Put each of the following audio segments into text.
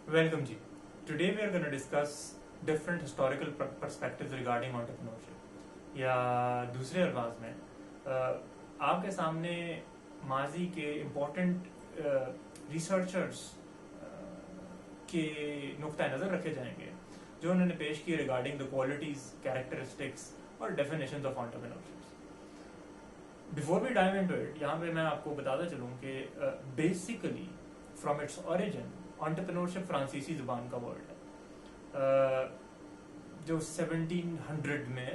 Welcome ji. Today we are going to discuss different historical perspectives regarding entrepreneurship. या दूसरे अल्फाज में आपके सामने माजी के इम्पोर्टेंट रिसर्चर्स के नुक्ता नज़र रखे जाएंगे जो उन्होंने पेश किए रिगार्डिंग द क्वालिटीज, कैरेक्टरिस्टिक्स और definitions of entrepreneurship. Before we dive into it, यहाँ पे मैं आपको बताता चलूँ कि basically from its origin entrepreneurship फ्रांसीसी ज़ुबान का वर्ड है जो 1700 में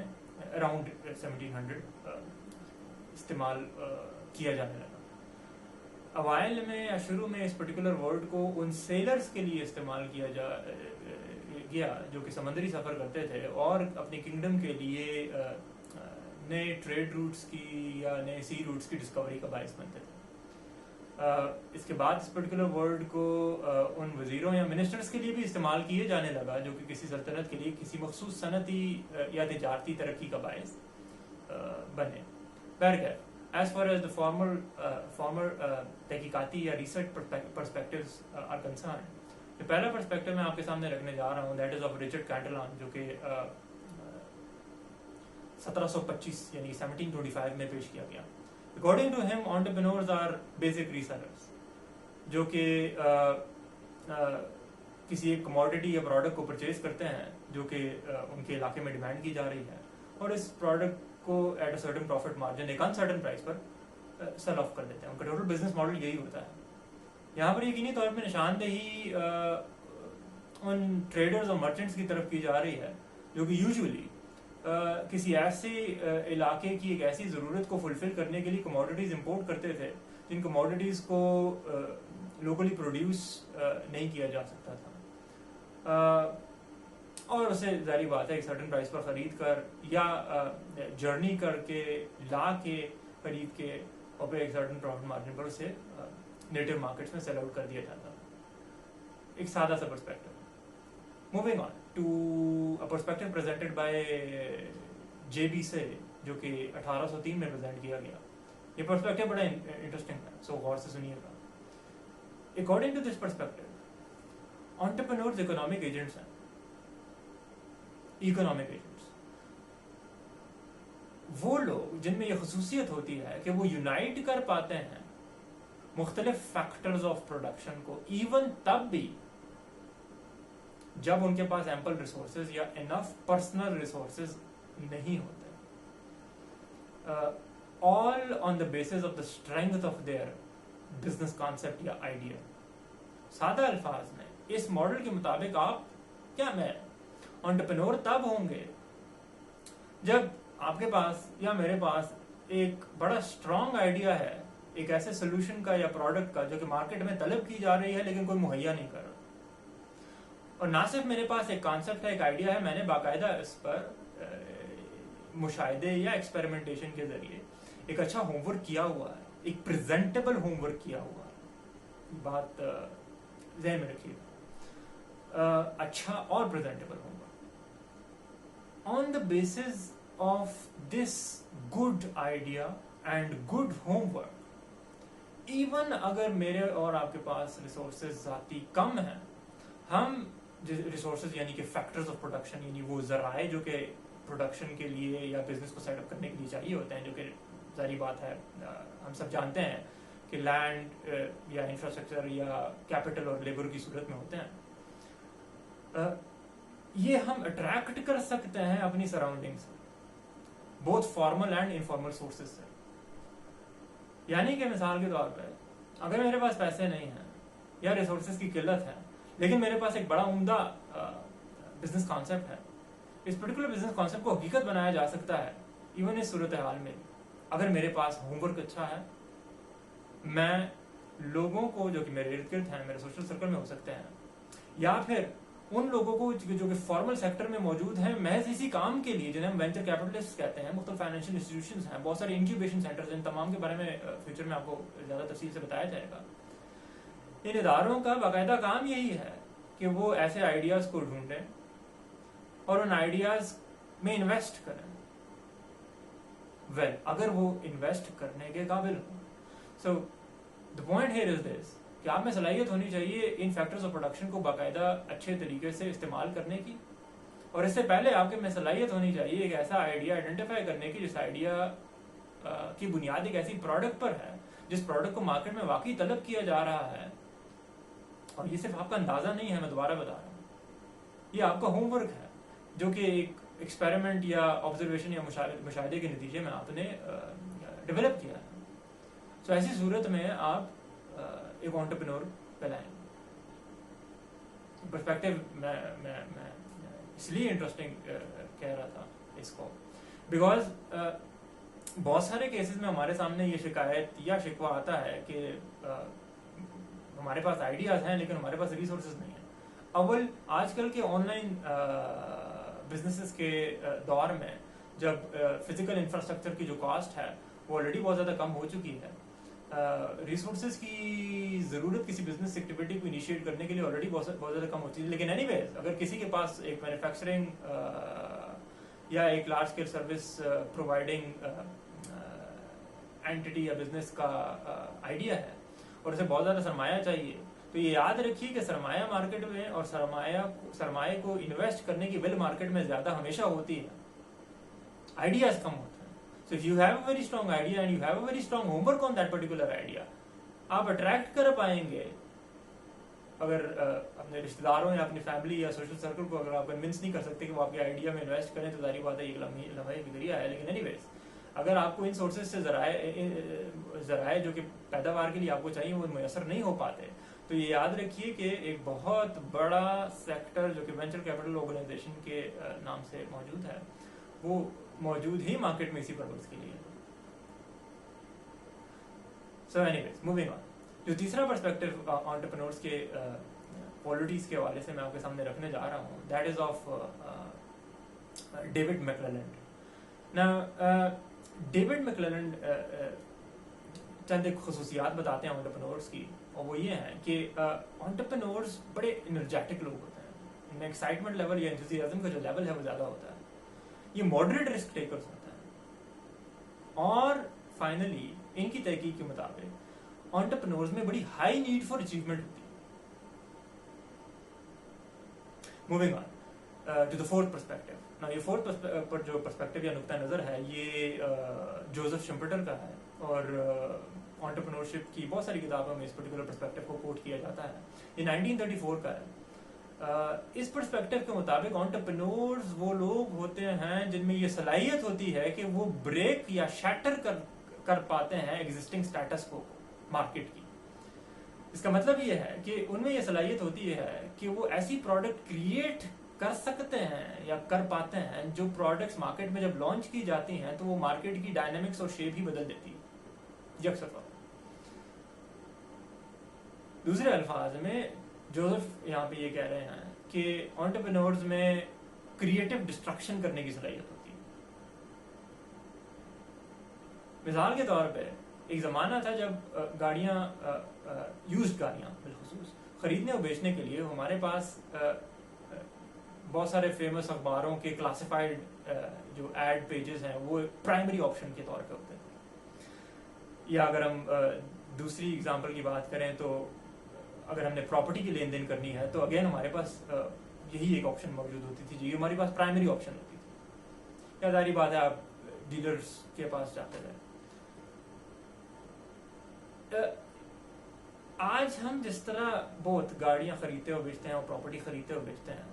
अराउंड 1700 इस्तेमाल किया जाने लगा. अवाइल में या शुरू में इस पर्टिकुलर वर्ड को उन सेलर्स के लिए इस्तेमाल किया गया जो कि समंदरी सफ़र करते थे और अपनी किंगडम के लिए नए ट्रेड रूट्स की या नए सी रूट्स की डिस्कवरी का बायस बनते थे. इसके बाद इस पर्टिकुलर वर्ड को उन वजीरों या मिनिस्टर्स के लिए भी इस्तेमाल किए जाने लगा जो कि किसी सल्तनत के लिए किसी मखसूस सनती या तिजारती तरक्की का बायस बने. बहरकैफ, as far as the former तहकीकाती या रिसर्च परस्पेक्टिव्स आर कंसर्न, जो पहला परस्पेक्टिव मैं आपके सामने रखने जा रहा हूँ दैट इज ऑफ रिचर्ड कैंटलान जो कि 1725 यानी 1725 में पेश किया गया. According to him, entrepreneurs are basic resellers, जो कि किसी एक कमोडिटी या प्रोडक्ट को परचेज करते हैं जो कि उनके इलाके में डिमांड की जा रही है और इस प्रोडक्ट को at a certain profit margin एक अनसर्टेन प्राइस पर सेल ऑफ कर देते हैं. उनका टोटल बिजनेस मॉडल यही होता है. यहाँ पर यकीनी तौर पर निशानदेही उन ट्रेडर्स और मर्चेंट्स की तरफ की जा रही है जो कि यूजुअली किसी ऐसे इलाके की एक ऐसी ज़रूरत को फुलफिल करने के लिए कमोडिटीज़ इंपोर्ट करते थे जिन कमोडिटीज़ को लोकली प्रोड्यूस नहीं किया जा सकता था और उसे जारी बात है एक सर्टेन प्राइस पर ख़रीद कर या जर्नी करके ला के खरीद के और फिर एक सर्टेन प्रॉफिट मार्जिन पर उसे नेटिव मार्केट्स में सेल आउट कर दिया जाता. एक सादा सा perspective. Moving on to a perspective presented by J.B. Say जो कि 1803 में प्रेजेंट किया गया. ये पर्सपेक्टिव बड़ा इंटरेस्टिंग है, सो गौर से सुनिएगा. According to this perspective, entrepreneurs economic agents हैं. इकोनॉमिक एजेंट्स वो लोग जिनमें ये खसूसियत होती है कि वो यूनाइट कर पाते हैं मुख्तलिफ फैक्टर्स ऑफ प्रोडक्शन को इवन तब भी जब उनके पास एम्पल रिसोर्सेज या इनफ पर्सनल रिसोर्सेज नहीं होते. All on the basis of the strength of their business concept या आइडिया. सादा अल्फाज में इस मॉडल के मुताबिक आप क्या मैं एंटरप्रेन्योर तब होंगे जब आपके पास या मेरे पास एक बड़ा स्ट्रॉन्ग आइडिया है एक ऐसे सोल्यूशन का या प्रोडक्ट का जो कि मार्केट में तलब की जा रही है लेकिन कोई मुहैया नहीं कर रहा. और ना सिर्फ मेरे पास एक कॉन्सेप्ट है, एक आइडिया है, मैंने बाकायदा इस पर मुशाहिदे या एक्सपेरिमेंटेशन के जरिए एक अच्छा होमवर्क किया हुआ है, एक प्रेजेंटेबल होमवर्क किया हुआ है. बात ज़हन में रखिएगा, अच्छा और presentable homework. On the basis of this good idea and good homework, even अगर मेरे और आपके पास रिसोर्सेज ज़ाती कम हैं, हम रिसोर्सेज यानी कि फैक्टर्स ऑफ प्रोडक्शन यानी वो ज़राए जो कि प्रोडक्शन के लिए या बिजनेस को सेटअप करने के लिए चाहिए होते हैं, जो कि जारी बात है हम सब जानते हैं कि लैंड या इंफ्रास्ट्रक्चर या कैपिटल और लेबर की सूरत में होते हैं. ये हम अट्रैक्ट कर सकते हैं अपनी सराउंडिंग से, both formal and informal sources से. यानी कि मिसाल के तौर पर अगर मेरे पास पैसे नहीं हैं या रिसोर्सेज की किल्लत है लेकिन मेरे पास एक बड़ा उम्दा बिजनेस कॉन्सेप्ट है, इस पर्टिकुलर बिजनेस कॉन्सेप्ट को हकीकत बनाया जा सकता है इवन इस सूरत हाल में अगर मेरे पास होमवर्क अच्छा है. मैं लोगों को जो कि मेरे इर्द गिर्द हैं, मेरे सोशल सर्कल में हो सकते हैं या फिर उन लोगों को जो कि फॉर्मल सेक्टर में मौजूद हैं महज इसी काम के लिए जिन्हें हम वेंचर कैपिटलिस्ट कहते हैं, मुख्तलिफ फाइनेंशियल इंस्टीट्यूशंस हैं, बहुत सारे इंक्यूबेशन सेंटर्स, इन तमाम के बारे में फ्यूचर में आपको ज़्यादा तफसील से बताया जाएगा. इन इदारों का बाकायदा काम यही है कि वो ऐसे आइडियाज को ढूंढें और उन आइडियाज में इन्वेस्ट करें. अगर वो इन्वेस्ट करने के काबिल हो. So the point here is this کہ आप में सलाहियत होनी चाहिए इन फैक्टर्स ऑफ प्रोडक्शन को बाकायदा अच्छे तरीके से इस्तेमाल करने की, और इससे पहले आपके में सलाहियत होनी चाहिए एक ऐसा आइडिया आइडेंटिफाई करने की जिस आइडिया की बुनियाद एक ऐसी प्रोडक्ट पर है जिस प्रोडक्ट को मार्केट में वाकई तलब किया जा रहा है। और ये सिर्फ आपका अंदाजा नहीं है, मैं दोबारा बता रहा हूँ, ये आपका होमवर्क है जो कि एक एक्सपेरिमेंट या ऑब्जर्वेशन या मुशाहिदे के नतीजे में आपने डेवलप किया है। तो ऐसी सूरत में आप एक एंटरप्रेन्योर कहलाएंगे। पर्सपेक्टिव मैं इसलिए इंटरेस्टिंग कह रहा था इसको बिकॉज बहुत सारे केसेस में हमारे सामने ये शिकायत या शिकवा आता है कि हमारे पास आइडियाज हैं लेकिन हमारे पास रिसोर्सेज नहीं है। अव्वल आजकल के ऑनलाइन बिजनेसेस के दौर में जब फिजिकल इंफ्रास्ट्रक्चर की जो कॉस्ट है वो ऑलरेडी बहुत ज़्यादा कम हो चुकी है, रिसोर्सेज की ज़रूरत किसी बिजनेस एक्टिविटी को इनिशिएट करने के लिए ऑलरेडी बहुत ज़्यादा कम होती है। लेकिन एनीवेज अगर किसी के पास एक मैन्युफैक्चरिंग या एक large scale service providing entity या बिजनेस का आइडिया है और उसे बहुत ज़्यादा सरमाया चाहिए, तो ये याद रखिए कि सरमाया मार्केट में और सरमाए को इन्वेस्ट करने की विल मार्केट में ज़्यादा हमेशा होती है, आइडियाज कम होते हैं। So if you have a very strong idea and you have a very strong homework on that particular idea, आप अट्रैक्ट कर पाएंगे। अगर अपने रिश्तेदारों या अपनी फैमिली या सोशल सर्कल को अगर आप कन्विंस नहीं कर सकते कि वो आपके आइडिया में इन्वेस्ट करें तो जारी बात है ये लम्हे फिक्रिया है। लेकिन एनीवेज अगर आपको इन सोर्सेज से ज़राए जो कि पैदावार के लिए आपको चाहिए वो मैसर नहीं हो पाते, तो ये याद रखिए कि एक बहुत बड़ा सेक्टर जो कि वेंचर कैपिटल ऑर्गेनाइजेशन के नाम से मौजूद है वो मौजूद ही मार्केट में इसी पर्पस के लिए। सो एनीवेज मूविंग ऑन, जो तीसरा पर्सपेक्टिव एंटरप्रेन्योर्स के क्वालिटीज के हवाले से मैं आपके सामने रखने जा रहा हूँ, दैट इज ऑफ डेविड मैकक्लेलैंड। ना डेविड मैकक्लेलैंड चंद एक खुसूसियात बताते हैं एंटरप्रेन्योर्स की, और वो ये हैं कि एंटरप्रेन्योर्स बड़े एनर्जेटिक लोग होते हैं, इनमें एक्साइटमेंट लेवल या एंथुसियाज्म का जो लेवल है वो ज़्यादा होता है, ये मॉडरेट रिस्क टेकर्स होते हैं, और फाइनली इनकी तहकीक के मुताबिक एंटरप्रेन्योर्स में बड़ी हाई नीड फॉर अचीवमेंट होती है। Moving on to the fourth perspective. ना ये फोर्थ पर जो पर्सपेक्टिव या नुक्ता नज़र है ये जोसेफ शिम्पेटर का है, और एंटरप्रेन्योरशिप की बहुत सारी किताबों में इस पर्टिकुलर पर्सपेक्टिव को कोट किया जाता है। ये 1934 का है। इस पर्सपेक्टिव के मुताबिक एंटरप्रेन्योर्स वो लोग होते हैं जिनमें ये सलाहियत होती है कि वो ब्रेक या शैटर कर पाते हैं एग्जिस्टिंग स्टेटस को मार्केट की। इसका मतलब ये है कि उनमें ये सलाहियत होती है कि वो ऐसी प्रोडक्ट क्रिएट कर सकते हैं या कर पाते हैं जो प्रोडक्ट्स मार्केट में जब लॉन्च की जाती हैं तो वो मार्केट की डायनेमिक्स और शेप ही बदल देती है यकसर तौर। दूसरे अल्फाज में जोसेफ यहाँ पे ये कह रहे हैं कि एंटरप्रेन्योर्स में क्रिएटिव डिस्ट्रक्शन करने की सलाहियत होती है। मिसाल के तौर पे एक ज़माना था जब गाड़ियाँ यूज्ड गाड़ियाँ बिलखुसूस खरीदने और बेचने के लिए हमारे पास बहुत सारे फेमस अखबारों के क्लासिफाइड जो एड पेजेस हैं वो प्राइमरी ऑप्शन के तौर पे होते थे। या अगर हम दूसरी एग्जांपल की बात करें तो अगर हमने प्रॉपर्टी की लेन देन करनी है तो अगेन हमारे पास यही एक ऑप्शन मौजूद होती थी जो हमारे पास प्राइमरी ऑप्शन होती थी। या जारी बात है आप डीलर्स के पास जाते थे। आज हम जिस तरह बहुत गाड़ियां खरीदते और बेचते हैं और प्रॉपर्टी खरीदते और बेचते हैं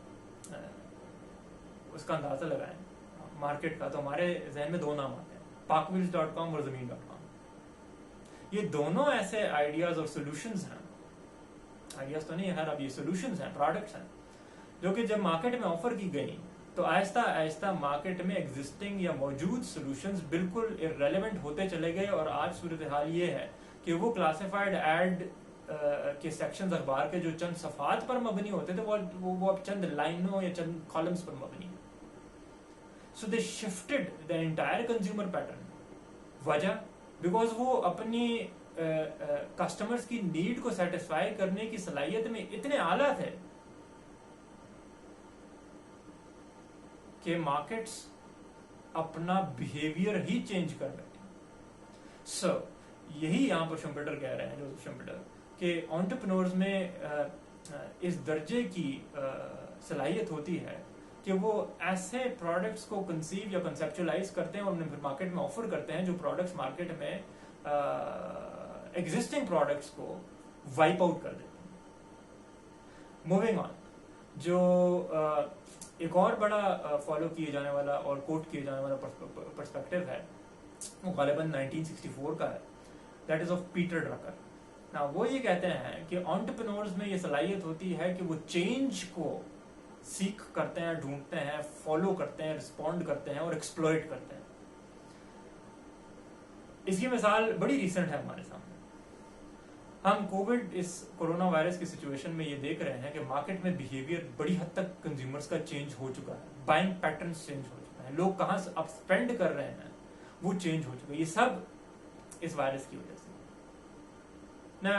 उसका अंदाजा लगाएं मार्केट का, तो हमारे जहन में दो नाम आते हैं, parkwheels.com और ज़मीन.com। ये दोनों ऐसे आइडियाज और सॉल्यूशंस हैं, आइडियाज तो नहीं है, अब ये सॉल्यूशंस हैं, प्रोडक्ट्स हैं, जो कि जब मार्केट में ऑफर की गई तो आहिस्ता आहिस्ता मार्केट में एग्जिस्टिंग या मौजूद सॉल्यूशंस बिल्कुल इररेलेवेंट होते चले गए। और आज सूरत हाल ये है कि वो क्लासिफाइड एड के सेक्शंस अखबार के जो चंद सफात पर मबनी होते थे वो अब चंद लाइनों या चंद कॉलम्स पर मबनी है। So they shifted the entire consumer pattern. वजह बिकॉज वो अपनी कस्टमर्स की नीड को सेटिस्फाई करने की सलाहियत में इतने आला थे कि मार्केट्स अपना बिहेवियर ही चेंज कर बैठे। सो यही यहां पर शिम्पेटर कह रहे हैं, जोसेफ शिम्पेटर, کہ انٹرپرینورز میں اس درجے کی صلاحیت ہوتی ہے کہ وہ ایسے پروڈکٹس کو کنسیو یا کنسیپچولائز کرتے ہیں اور انہیں پھر مارکیٹ میں آفر کرتے ہیں جو پروڈکٹس مارکیٹ میں ایگزسٹنگ پروڈکٹس کو وائپ آؤٹ کر دیتے ہیں. موونگ آن, جو ایک اور بڑا فالو کیے جانے والا اور کوٹ کیے جانے والا پرسپیکٹو ہے وہ غالباً 1964 کا ہے, that is of Peter Drucker. نا وہ یہ کہتے ہیں کہ انٹرپرینورز میں یہ صلاحیت ہوتی ہے کہ وہ چینج کو سیکھ کرتے ہیں, ڈھونڈتے ہیں, فالو کرتے ہیں, رسپونڈ کرتے ہیں اور ایکسپلوئٹ کرتے ہیں. اس کی مثال بڑی ریسنٹ ہے ہمارے سامنے. ہم اس کورونا وائرس کی سچویشن میں یہ دیکھ رہے ہیں کہ مارکیٹ میں بیہیویئر بڑی حد تک کنزیومرز کا چینج ہو چکا ہے, بائنگ پیٹرنز چینج ہو چکا ہے, لوگ کہاں سے اب اسپینڈ کر رہے ہیں وہ چینج ہو چکا ہے. یہ سب اس وائرس کی وجہ سے. نہ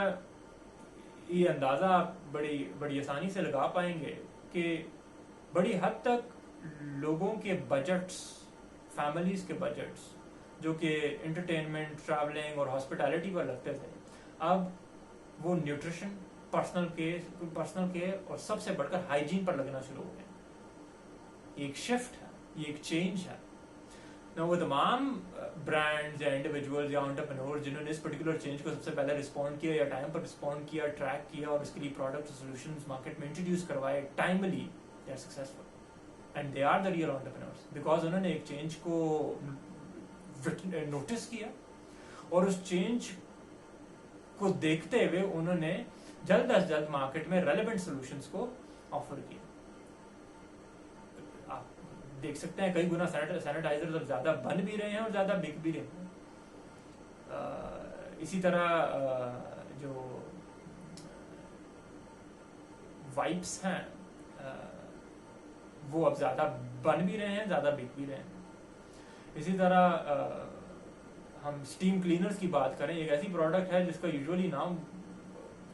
یہ اندازہ آپ بڑی آسانی سے لگا پائیں گے کہ بڑی حد تک لوگوں کے بجٹس, فیملیز کے بجٹس جو کہ انٹرٹینمنٹ, ٹریولنگ اور ہاسپٹیلٹی پر لگتے تھے, اب وہ نیوٹریشن, پرسنل کیئر اور سب سے بڑھ کر ہائیجین پر لگنا شروع ہو گئے. یہ ایک شفٹ ہے, یہ ایک چینج ہے. وہ تمام برانڈز یا انڈیویجولز یا انٹرپرینورز جنہوں نے اس پرٹیکولر چینج کو سب سے پہلے رسپونڈ کیا یا ٹائم پر رسپونڈ کیا, ٹریک کیا اور اس کے لیے پروڈکٹ اور سولوشنز مارکیٹ میں انٹروڈیوس کروائے timely, they are successful and they are the real entrepreneurs, because انہوں نے ایک چینج کو نوٹس کیا اور اس چینج کو دیکھتے ہوئے انہوں نے جلد از جلد مارکیٹ میں ریلیونٹ سولوشنز کو آفر کیا. آپ دیکھ سکتے ہیں کئی گنا سینیٹائزرز اب زیادہ بن بھی رہے ہیں اور زیادہ بک بھی رہے ہیں. اسی طرح جو وائپس ہیں وہ اب زیادہ بن بھی رہے ہیں, زیادہ بک بھی رہے ہیں. اسی طرح ہم اسٹیم کلینرز کی بات کریں, ایک ایسی پروڈکٹ ہے جس کا یوزولی نام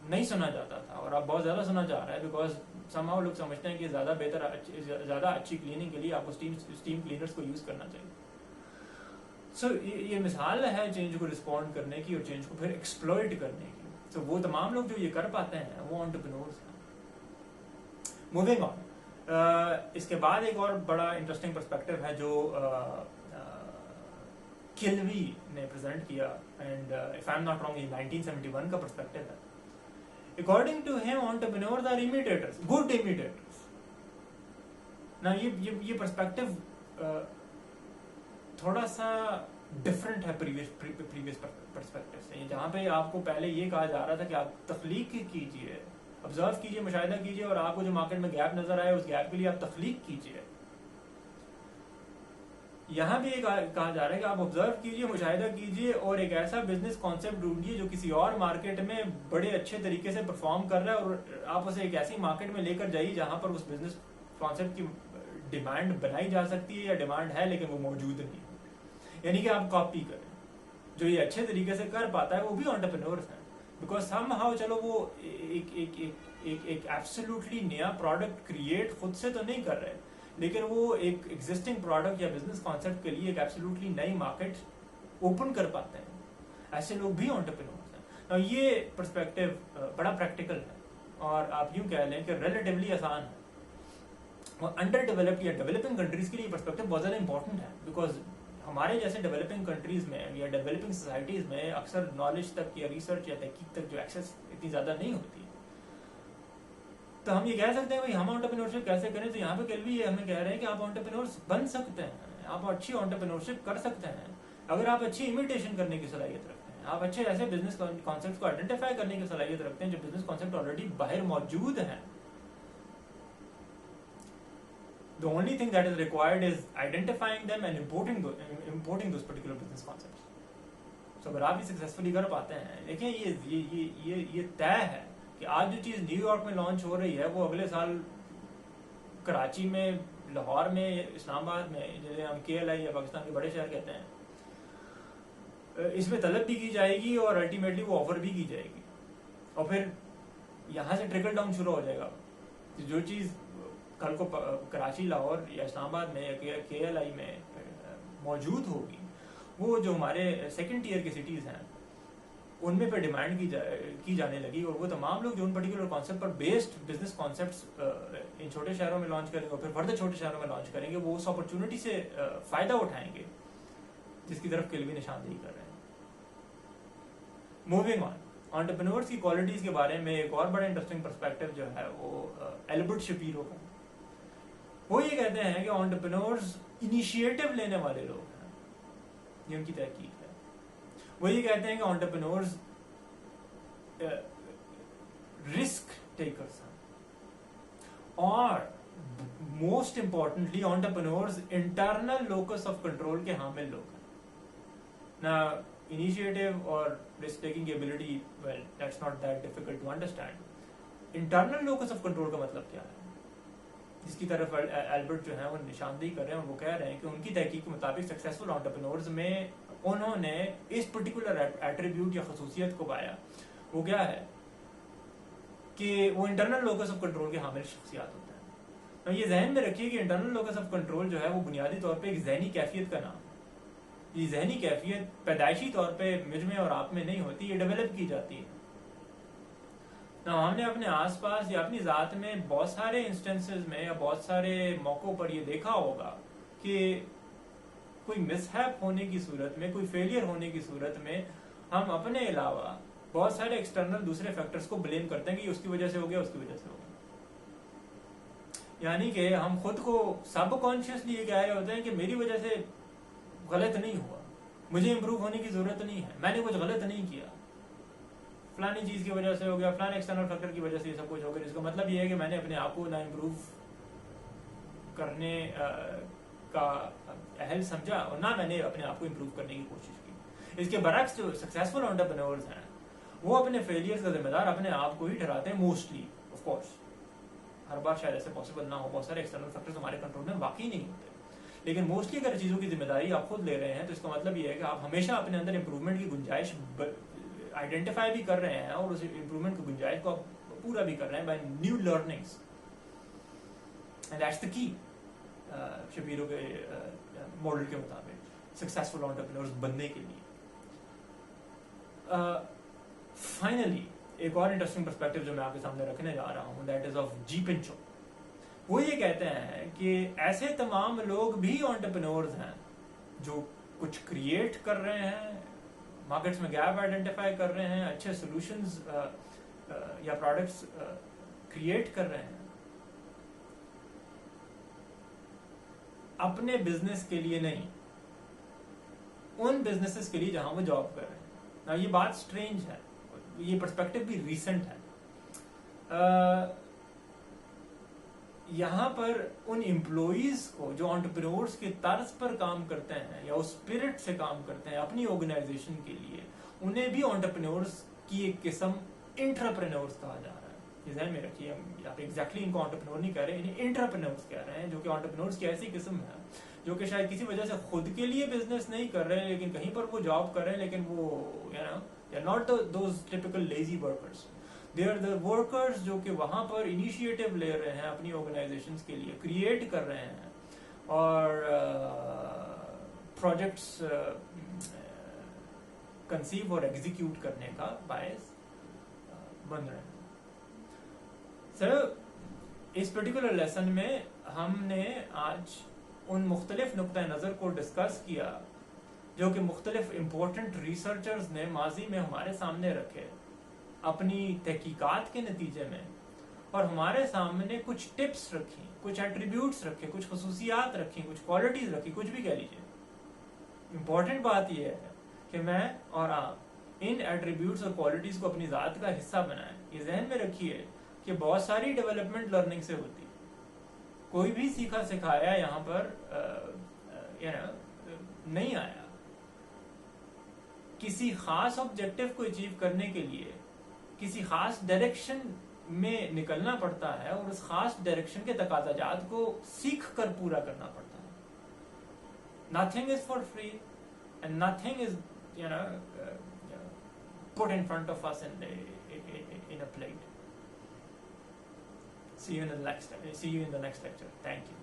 نہیں سنا جاتا تھا اور اب بہت زیادہ سنا جا رہا ہے, بیکاز سم ہاؤ لوگ سمجھتے ہیں کہ زیادہ بہتر, زیادہ اچھی کلیننگ کے لیے آپ کو اسٹیم کلینرز کو یوز کرنا چاہیے. سو یہ مثال ہے چینج کو رسپونڈ کرنے کی اور چینج کو پھر ایکسپلوئٹ کرنے کی. تو وہ تمام لوگ جو یہ کر پاتے ہیں وہ انٹرپرینورز ہیں. موونگ آن, اس کے بعد ایک اور بڑا انٹرسٹنگ پرسپیکٹو ہے جو کلوی نے پریزنٹ کیا, and if I am not wrong یہ 1971 کا پرسپیکٹو ہے. According to him, entrepreneurs are imitators, good imitators. Now یہ پرسپیکٹو تھوڑا سا ڈفرینٹ ہے پریویس پرسپیکٹو سے, جہاں پہ آپ کو پہلے یہ کہا جا رہا تھا کہ آپ تخلیق کیجیے, آبزرو کیجیے, مشاہدہ کیجیے اور آپ کو جو مارکیٹ میں گیپ نظر آئے اس گیپ کے لیے آپ تخلیق کیجیے. یہاں بھی کہا جا رہا ہے کہ آپ آبزرو کیجیے, مشاہدہ کیجیے اور ایک ایسا بزنس کانسیپٹ ڈھونڈیے جو کسی اور مارکیٹ میں بڑے اچھے طریقے سے پرفارم کر رہا ہے, اور آپ اسے ایک ایسی مارکیٹ میں لے کر جائیے جہاں پر اس بزنس کانسیپٹ کی ڈیمانڈ بنائی جا سکتی ہے یا ڈیمانڈ ہے لیکن وہ موجود نہیں. یعنی کہ آپ کاپی کریں, جو یہ اچھے طریقے سے کر پاتا ہے وہ بھی انٹرپرینورز ہیں, بیکاز سم ہاؤ چلو وہ ایک ایبسلیوٹلی نیا پروڈکٹ کریٹ خود سے تو نہیں کر رہے, لیکن وہ ایک ایگزسٹنگ پروڈکٹ یا بزنس کانسیپٹ کے لیے ایک ایبسلیوٹلی نئی مارکیٹ اوپن کر پاتے ہیں. ایسے لوگ بھی انٹرپرینورز ہیں. یہ پرسپیکٹو بڑا پریکٹیکل ہے اور آپ یوں کہہ لیں کہ ریلیٹیولی آسان ہے. اور انڈر ڈیولپڈ یا ڈیولپنگ کنٹریز کے لیے پرسپیکٹو بہت زیادہ امپورٹنٹ ہے, بیکاز ہمارے جیسے ڈیولپنگ کنٹریز میں یا ڈیولپنگ سوسائٹیز میں اکثر نالج تک یا ریسرچ یا تحقیق تک جو ایکسیس اتنی زیادہ نہیں ہوتی. تو ہم یہ کہہ سکتے ہیں کہ ہم انٹرپرینورشپ کیسے کریں, تو یہاں پہ کلوی یہ ہمیں کہہ رہے ہیں کہ آپ انٹرپرینورس بن سکتے ہیں, آپ اچھی انٹرپرینورشپ کر سکتے ہیں اگر آپ اچھی امیٹیشن کرنے کی صلاحیت رکھتے ہیں, آپ اچھے ایسے بزنس کانسیپٹ کو آئیڈینٹیفائی کرنے کی صلاحیت رکھتے ہیں جو بزنس کانسیپٹ آلریڈی باہر موجود ہیں. The only thing that is required is identifying them and importing those particular business concepts. So اگر آپ یہ سکسیسفلی کر پاتے ہیں, دیکھیں یہ طے ہے کہ آج جو چیز نیو یارک میں لانچ ہو رہی ہے وہ اگلے سال کراچی میں, لاہور میں, اسلام آباد میں, جسے ہم KLI یا پاکستان کے بڑے شہر کہتے ہیں, اس میں طلب بھی کی جائے گی اور الٹیمیٹلی وہ آفر بھی کی جائے گی, اور پھر یہاں سے ٹرکل ڈاؤن شروع ہو جائے گا. جو چیز کل کو کراچی, لاہور یا اسلام آباد میں یا KLI میں موجود ہوگی, وہ جو ہمارے سیکنڈ ٹیئر کی سٹیز ہیں उनमें पे डिमांड की जाने लगी, और वो तमाम लोग जो उन पर्टिकुलर कॉन्सेप्ट पर बेस्ड बिजनेस कॉन्सेप्ट्स इन छोटे शहरों में लॉन्च करेंगे और फिर फर्दर छोटे शहरों में लॉन्च करेंगे, वो उस अपॉर्चुनिटी से फ़ायदा उठाएंगे जिसकी तरफ के लिए भी निशानदेही कर रहे हैं. मूविंग ऑन, एंटरप्रेन्योर्स की क्वालिटीज़ के बारे में एक और बड़ा इंटरेस्टिंग पर्सपेक्टिव जो है वो एल्बर्ट शपीरो का. वो ये कहते हैं कि एंटरप्रेन्योर्स इनिशिएटिव लेने वाले लोग हैं, ये उनकी तहकीक है. वो ये कहते हैं कि एंटरप्रेन्योर्स रिस्क टेकर्स हैं, और most importantly entrepreneurs internal locus of control के हामिल लोग हैं. ना इनिशिएटिव और रिस्क टेकिंग की ability, well that's not that difficult to understand. Internal locus of control का मतलब क्या है, जिसकी तरफ एल्बर्ट जो है वो निशानदेही कर रहे हैं, और वो कह रहे हैं कि उनकी तहकीक के मुताबिक सक्सेसफुल एंटरप्रेन्योर्स में उन्होंने इस पर्टिकुलर एट्रीब्यूट या खसूसियत को पाया. वो क्या है कि वो इंटरनल लोकस ऑफ कंट्रोल के हामिल शख्सियात होते हैं. तो ये जहन में रखिए कि इंटरनल लोकस ऑफ कंट्रोल जो है वो बुनियादी तौर पे एक जहनी कैफियत का नाम है. ये जहनी कैफियत पैदाइशी तौर पे मुझ में और आप में नहीं होती, ये डेवलप की जाती है. ना हमने अपने आसपास या अपनी ज़ात में बहुत सारे इंस्टेंसेस में या बहुत सारे मौक़ों पर ये देखा होगा कि कोई मिसहैप होने की सूरत में, कोई फेलियर होने की सूरत में हम अपने अलावा बहुत सारे एक्सटर्नल दूसरे फैक्टर्स को ब्लेम करते हैं कि उसकी वजह से हो गया, उसकी वजह से हो गया. यानी कि हम खुद को सब कॉन्शियसली ये कह रहे होते हैं कि मेरी वजह से गलत नहीं हुआ, मुझे इम्प्रूव होने की जरूरत नहीं है, मैंने कुछ गलत नहीं किया, फलानी चीज़ की वजह से हो गया, फलाने एक्सटर्नल फैक्टर की वजह से ये सब कुछ हो गया. जिसका मतलब ये है कि मैंने अपने आप को ना इम्प्रूव करने का अहल समझा और ना मैंने अपने आप को इम्प्रूव करने की कोशिश की. इसके बरक्स जो सक्सेसफुल एंटरप्रेन्योर्स हैं वो अपने फेलियर्स का जिम्मेदार अपने आप को ही ठहराते हैं मोस्टली. ऑफ कोर्स हर बार शायद ऐसे पॉसिबल ना हो, बहुत सारे एक्सटर्नल फैक्टर्स हमारे कंट्रोल में वाकई नहीं होते, लेकिन मोस्टली अगर चीज़ों की जिम्मेदारी आप खुद ले रहे हैं तो इसका मतलब ये है कि आप हमेशा अपने अंदर इंप्रूवमेंट की गुंजाइश आइडेंटिफाई भी कर रहे हैं और उस इंप्रूवमेंट की गुंजाइश को आप पूरा भी कर रहे हैं by new learnings. And that's the key Shapiro के मॉडल के मुताबिक सक्सेसफुल एंटरप्रेन्योर्स बनने के लिए. फाइनली एक और इंटरेस्टिंग पर्सपेक्टिव जो मैं आपके सामने रखने जा रहा हूँ, दैट इज ऑफ जी पिंचो. वो ये कहते हैं कि ऐसे तमाम लोग भी एंटरप्रेन्योर्स हैं जो कुछ क्रिएट कर रहे हैं, मार्केट्स में गैप आइडेंटिफाई कर रहे हैं, अच्छे सॉल्यूशंस या प्रोडक्ट्स क्रिएट कर रहे हैं अपने बिजनेस के लिए नहीं, उन बिजनेसेस के लिए जहां वो जॉब कर रहे हैं. ना ये बात स्ट्रेंज है, ये पर्सपेक्टिव भी रीसेंट है. यहाँ पर उन एम्प्लॉइज को जो एंटरप्रेन्योर्स के तर्ज पर काम करते हैं या उस स्पिरिट से काम करते हैं अपनी ऑर्गेनाइजेशन के लिए, उन्हें भी एंटरप्रेन्योर्स की एक किस्म इंट्राप्रेन्योर्स कहा जा रहा है. ये ध्यान में रखिए, आप एग्जैक्टली इनको एंटरप्रेन्योर नहीं कह रहे, इन्हें इंट्राप्रेन्योर्स कह रहे हैं, जो कि एंटरप्रेन्योर्स की ऐसी किस्म है जो कि शायद किसी वजह से खुद के लिए बिजनेस नहीं कर रहे हैं, लेकिन कहीं पर वो जॉब कर रहे हैं, लेकिन वो they are not those typical lazy workers. They are the workers जो कि वहाँ पर इनिशिएटिव ले रहे हैं अपनी ऑर्गेनाइजेशंस के लिए, क्रिएट कर रहे हैं और प्रोजेक्ट्स कंसीव और एग्जीक्यूट करने का बायस बन रहे हैं. सर इस पर्टिकुलर लेसन में हमने आज उन मुख्तलिफ नुक्ता नज़र को डिस्कस किया जो कि मुख्तलिफ इम्पोर्टेंट रिसर्चर्स ने माजी में हमारे सामने रखे अपनी तहकीकात के नतीजे में, और हमारे सामने कुछ टिप्स रखी, कुछ एट्रीब्यूट्स रखे, कुछ खसूसियात रखी, कुछ क्वालिटीज़ रखी, कुछ भी कह लीजिए. इम्पॉर्टेंट बात यह है कि मैं और आप इन एट्रीब्यूट्स और क्वालिटीज़ को अपनी ज़ात का हिस्सा बनाएं. ये जहन में रखिए कि बहुत सारी डेवलपमेंट लर्निंग से होती है. कोई भी सीखा सिखाया यहाँ पर नहीं आया. किसी खास ऑब्जेक्टिव को अचीव करने के लिए किसी खास डायरेक्शन में निकलना पड़ता है और उस खास डायरेक्शन के तकाज़ाजात को सीख कर पूरा करना पड़ता है. Nothing is for free and nothing is put in front of us in a plate. See you in the next lecture. Thank you.